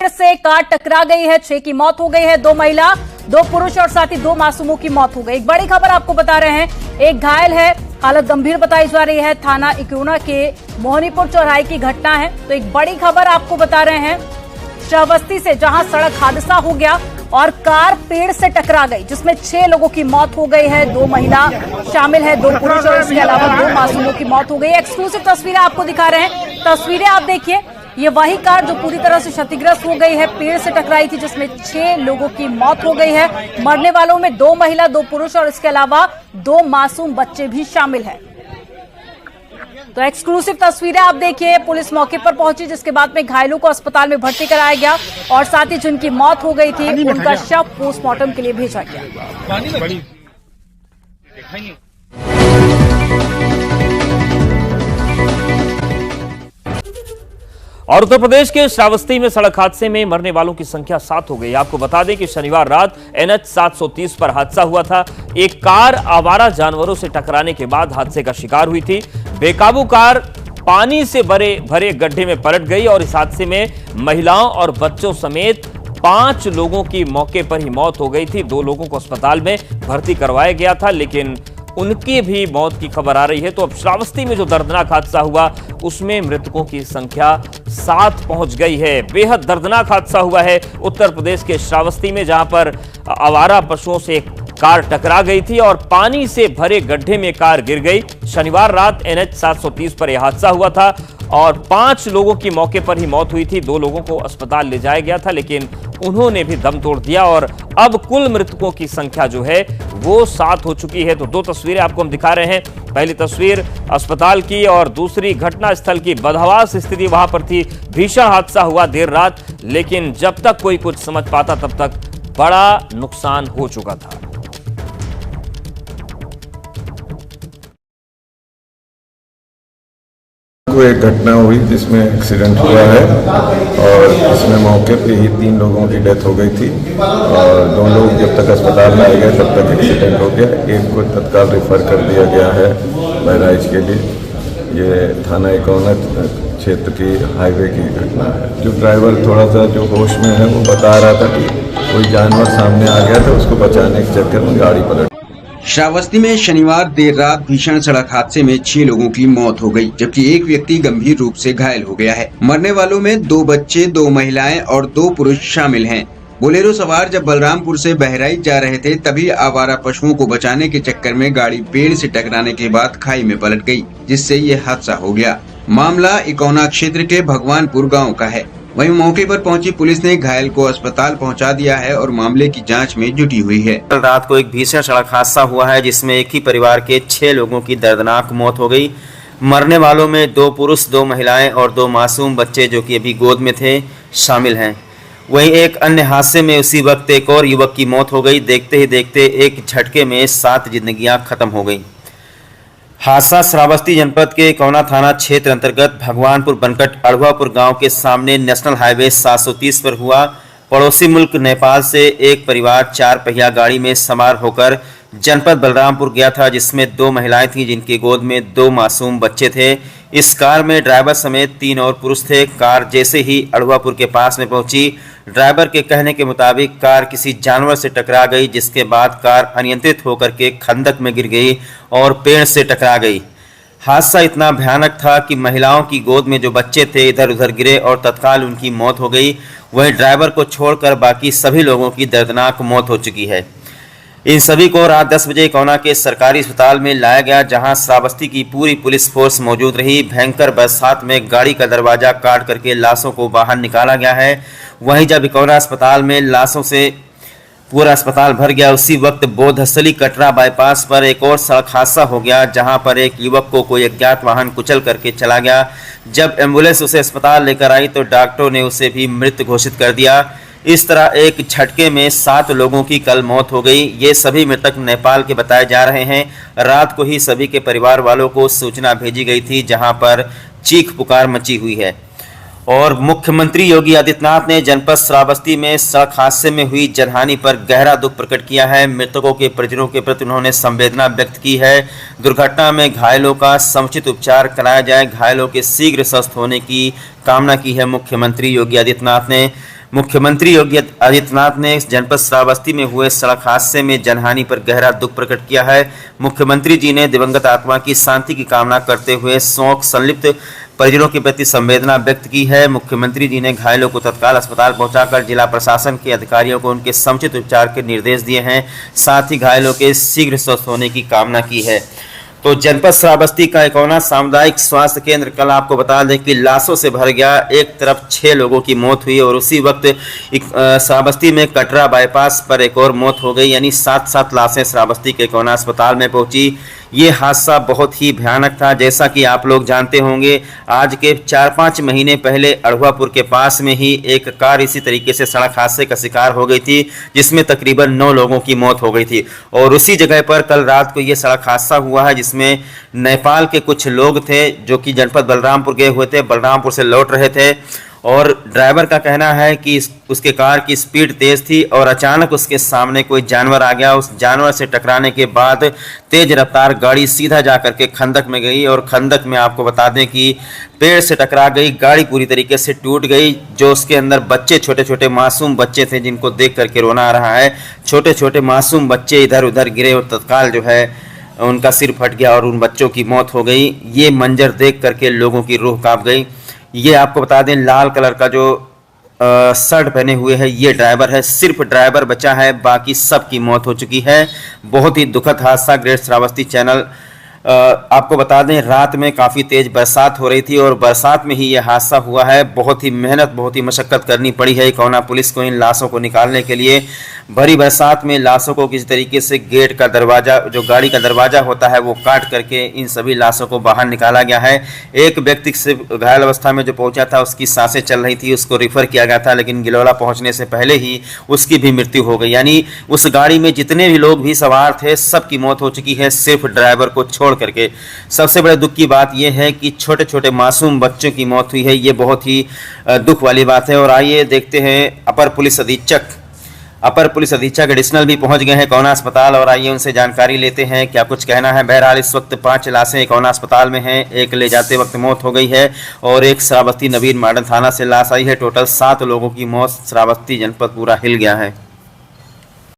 से कार टकरा गई है, 6 की मौत हो गई है, 2 महिला 2 पुरुष और साथ ही 2 मासूमों की मौत हो गई। एक बड़ी खबर आपको बता रहे हैं, एक घायल है, हालत गंभीर बताई जा रही है। थाना इकोना के मोहनीपुर चौराहे की घटना है। तो एक बड़ी खबर आपको बता रहे हैं, श्रावस्ती से जहां सड़क हादसा हो गया और कार पेड़ से टकरा गई, जिसमें 6 लोगों की मौत हो गई है, 2 महिला शामिल है, 2 पुरुष और इसके अलावा 2 मासूमों की मौत हो गई। एक्सक्लूसिव तस्वीरें आपको दिखा रहे हैं, तस्वीरें आप देखिए। ये वही कार जो पूरी तरह से क्षतिग्रस्त हो गई है, पेड़ से टकराई थी, जिसमें 6 लोगों की मौत हो गई है। मरने वालों में 2 महिला, 2 पुरुष और इसके अलावा 2 मासूम बच्चे भी शामिल हैं। तो एक्सक्लूसिव तस्वीरें आप देखिए। पुलिस मौके पर पहुंची, जिसके बाद में घायलों को अस्पताल में भर्ती कराया गया और साथ ही जिनकी मौत हो गई थी उनका शव पोस्टमार्टम के लिए भेजा गया। और उत्तर प्रदेश के श्रावस्ती में सड़क हादसे में मरने वालों की संख्या 7 हो गई। आपको बता दें कि शनिवार रात NH 730 पर हादसा हुआ था। एक कार आवारा जानवरों से टकराने के बाद हादसे का शिकार हुई थी। बेकाबू कार पानी से भरे गड्ढे में पलट गई और इस हादसे में महिलाओं और बच्चों समेत 5 लोगों की मौके पर ही मौत हो गई थी। 2 लोगों को अस्पताल में भर्ती करवाया गया था, लेकिन उनकी भी मौत की खबर आ रही है। तो अब श्रावस्ती में जो दर्दनाक हादसा हुआ उसमें मृतकों की संख्या 7 पहुंच गई है। बेहद दर्दनाक हादसा हुआ है उत्तर प्रदेश के श्रावस्ती में, जहां पर आवारा पशुओं से कार टकरा गई थी और पानी से भरे गड्ढे में कार गिर गई। शनिवार रात NH 730 पर यह हादसा हुआ था और 5 लोगों की मौके पर ही मौत हुई थी। 2 लोगों को अस्पताल ले जाया गया था, लेकिन उन्होंने भी दम तोड़ दिया और अब कुल मृतकों की संख्या जो है वो 7 हो चुकी है। तो 2 तस्वीरें आपको हम दिखा रहे हैं। पहली तस्वीर अस्पताल की और दूसरी घटना स्थल की। बदहवास स्थिति वहां पर थी। भीषण हादसा हुआ देर रात, लेकिन जब तक कोई कुछ समझ पाता तब तक बड़ा नुकसान हो चुका था। को एक घटना हुई जिसमें एक्सीडेंट हुआ है और इसमें मौके पे ही 3 लोगों की डेथ हो गई थी और 2 लोग जब तक अस्पताल लाए गए तब तक एक्सीडेंट हो गया। एक को तत्काल रेफर कर दिया गया है बहराइच के लिए। ये थाना इकोना क्षेत्र की हाईवे की घटना है। जो ड्राइवर थोड़ा सा जो होश में है वो बता रहा था कि कोई जानवर सामने आ गया था, उसको बचाने के चक्कर में गाड़ी पलट। श्रावस्ती में शनिवार देर रात भीषण सड़क हादसे में 6 लोगों की मौत हो गई, जबकि एक व्यक्ति गंभीर रूप से घायल हो गया है। मरने वालों में 2 बच्चे, 2 महिलाएं और 2 पुरुष शामिल हैं। बोलेरो सवार जब बलरामपुर से बहराइच जा रहे थे, तभी आवारा पशुओं को बचाने के चक्कर में गाड़ी पेड़ से टकराने के बाद खाई में पलट गई, जिससे ये हादसा हो गया। मामला इकोना क्षेत्र के भगवानपुर गाँव का है। वहीं मौके पर पहुंची पुलिस ने घायल को अस्पताल पहुंचा दिया है और मामले की जांच में जुटी हुई है। कल रात को एक भीषण सड़क हादसा हुआ है, जिसमें एक ही परिवार के 6 लोगों की दर्दनाक मौत हो गई। मरने वालों में 2 पुरुष, 2 महिलाएं और 2 मासूम बच्चे जो कि अभी गोद में थे शामिल हैं। वहीं एक अन्य हादसे में उसी वक्त एक और युवक की मौत हो गई। देखते ही देखते एक झटके में 7 जिंदगियां खत्म हो गई। हादसा श्रावस्ती जनपद के इकोना थाना क्षेत्र अंतर्गत भगवानपुर बनकट अड़वापुर गांव के सामने नेशनल हाईवे 730 पर हुआ। पड़ोसी मुल्क नेपाल से एक परिवार 4 पहिया गाड़ी में सवार होकर जनपद बलरामपुर गया था, जिसमें 2 महिलाएं थीं जिनकी गोद में 2 मासूम बच्चे थे। इस कार में ड्राइवर समेत 3 और पुरुष थे। कार जैसे ही अड़वापुर के पास में पहुंची, ड्राइवर के कहने के मुताबिक कार किसी जानवर से टकरा गई, जिसके बाद कार अनियंत्रित होकर के खंदक में गिर गई और पेड़ से टकरा गई। हादसा इतना भयानक था कि महिलाओं की गोद में जो बच्चे थे इधर उधर गिरे और तत्काल उनकी मौत हो गई। वहीं ड्राइवर को छोड़कर बाकी सभी लोगों की दर्दनाक मौत हो चुकी है। इन सभी को रात 10 बजे इकोना के सरकारी अस्पताल में लाया गया, जहां श्रावस्ती की पूरी पुलिस फोर्स मौजूद रही। भयंकर बरसात में गाड़ी का दरवाजा काट करके लाशों को बाहर निकाला गया है। वहीं जब इकोना अस्पताल में लाशों से पूरा अस्पताल भर गया, उसी वक्त बोधसली कटरा बाईपास पर एक और सड़क हादसा हो गया, जहां पर एक युवक को कोई अज्ञात वाहन कुचल करके चला गया। जब एम्बुलेंस उसे अस्पताल लेकर आई तो डॉक्टरों ने उसे भी मृत घोषित कर दिया। इस तरह एक झटके में 7 लोगों की कल मौत हो गई। ये सभी मृतक नेपाल के बताए जा रहे हैं। रात को ही सभी के परिवार वालों को सूचना भेजी गई थी, जहां पर चीख पुकार मची हुई है। और मुख्यमंत्री योगी आदित्यनाथ ने जनपद श्रावस्ती में सड़क हादसे में हुई जनहानि पर गहरा दुख प्रकट किया है। मृतकों के परिजनों के प्रति उन्होंने संवेदना व्यक्त की है। दुर्घटना में घायलों का समुचित उपचार कराया जाए, घायलों के शीघ्र स्वस्थ होने की कामना की है मुख्यमंत्री योगी आदित्यनाथ ने। मुख्यमंत्री योगी आदित्यनाथ ने जनपद श्रावस्ती में हुए सड़क हादसे में जनहानि पर गहरा दुख प्रकट किया है। मुख्यमंत्री जी ने दिवंगत आत्मा की शांति की कामना करते हुए शोक संलिप्त परिजनों के प्रति संवेदना व्यक्त की है। मुख्यमंत्री जी ने घायलों को तत्काल अस्पताल पहुंचाकर जिला प्रशासन के अधिकारियों को उनके समुचित उपचार के निर्देश दिए हैं। साथ ही घायलों के शीघ्र स्वस्थ होने की कामना की है। तो जनपद श्रावस्ती का इकौना सामुदायिक स्वास्थ्य केंद्र कल आपको बता दें कि लाशों से भर गया। एक तरफ 6 लोगों की मौत हुई और उसी वक्त श्रावस्ती में कटरा बाईपास पर एक और मौत हो गई, यानी 7 लाशें श्रावस्ती के इकौना अस्पताल में पहुंची। ये हादसा बहुत ही भयानक था। जैसा कि आप लोग जानते होंगे, आज के 4-5 महीने पहले अड़हुआपुर के पास में ही एक कार इसी तरीके से सड़क हादसे का शिकार हो गई थी, जिसमें तकरीबन 9 लोगों की मौत हो गई थी। और उसी जगह पर कल रात को ये सड़क हादसा हुआ है, जिसमें नेपाल के कुछ लोग थे जो कि जनपद बलरामपुर गए हुए थे, बलरामपुर से लौट रहे थे और ड्राइवर का कहना है कि उसके कार की स्पीड तेज थी और अचानक उसके सामने कोई जानवर आ गया। उस जानवर से टकराने के बाद तेज रफ्तार गाड़ी सीधा जा करके खंदक में गई और खंदक में आपको बता दें कि पेड़ से टकरा गई। गाड़ी पूरी तरीके से टूट गई। जो उसके अंदर बच्चे, छोटे छोटे मासूम बच्चे थे, जिनको देख करके रोना आ रहा है। छोटे छोटे मासूम बच्चे इधर उधर गिरे और तत्काल जो है उनका सिर फट गया और उन बच्चों की मौत हो गई। ये मंजर देख करके लोगों की रूह कांप गई। ये आपको बता दें, लाल कलर का जो शर्ट पहने हुए है ये ड्राइवर है। सिर्फ ड्राइवर बचा है, बाकी सब की मौत हो चुकी है। बहुत ही दुखद हादसा। ग्रेट श्रावस्ती चैनल आपको बता दें, रात में काफ़ी तेज़ बरसात हो रही थी और बरसात में ही ये हादसा हुआ है। बहुत ही मेहनत, बहुत ही मशक्क़त करनी पड़ी है इकौना पुलिस को इन लाशों को निकालने के लिए। भरी बरसात में लाशों को किसी तरीके से गेट का दरवाज़ा, जो गाड़ी का दरवाज़ा होता है, वो काट करके इन सभी लाशों को बाहर निकाला गया है। एक व्यक्ति से घायल अवस्था में जो पहुंचा था, उसकी सांसें चल रही थी, उसको रिफ़र किया गया था, लेकिन गिलौला पहुंचने से पहले ही उसकी भी मृत्यु हो गई। यानी उस गाड़ी में जितने भी लोग भी सवार थे, सबकी मौत हो चुकी है, सिर्फ ड्राइवर को छोड़ करके। सबसे बड़े दुख की बात यह है कि छोटे छोटे मासूम बच्चों की मौत हुई है। ये बहुत ही दुख वाली बात है। और आइए देखते हैं, अपर पुलिस अधीक्षक एडिशनल भी पहुंच गए हैं इकौना अस्पताल और आइए उनसे जानकारी लेते हैं क्या कुछ कहना है। बहरहाल इस वक्त 5 लाशें इकौना अस्पताल में हैं। एक ले जाते वक्त मौत हो गई है और एक श्रावस्ती नवीन मॉडर्न थाना से लाश आई है। टोटल 7 लोगों की मौत। श्रावस्ती जनपद पूरा हिल गया है।